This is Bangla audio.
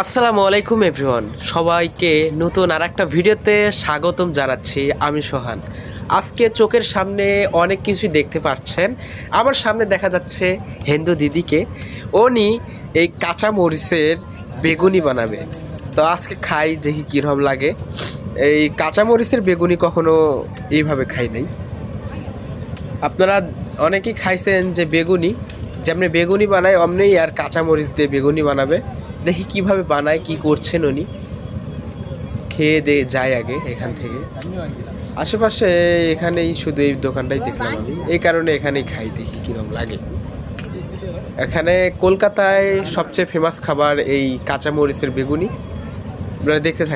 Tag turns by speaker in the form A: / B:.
A: আসসালামু আলাইকুম এভরিওয়ান, সবাইকে নতুন আর একটা ভিডিওতে স্বাগতম জানাচ্ছি। আমি সোহান। আজকে চোখের সামনে অনেক কিছুই দেখতে পাচ্ছেন। আমার সামনে দেখা যাচ্ছে হিন্দু দিদিকে, উনি এই কাঁচা মরিচের বেগুনি বানাবে। তো আজকে খাই, দেখি কীরকম লাগে। এই কাঁচা মরিচের বেগুনি কখনো এইভাবে খাই নাই। আপনারা অনেকেই খাইছেন যে বেগুনি, যেমনি বেগুনি বানায় অমনি আর কাঁচা মরিচ দিয়ে বেগুনি বানাবে। দেখি কিভাবে বানায়, কি করছেন উনি। খেয়ে যায় আগে এখান থেকে। আশেপাশে এখানেই শুধু এই দোকানটাই দেখলাম আমি, এই কারণে এখানেই খাই, দেখি কিরকম লাগে। এখানে কলকাতায় সবচেয়ে ফেমাস খাবার এই কাঁচা মরিচের বেগুনি। আপনারা দেখতে থাকেন।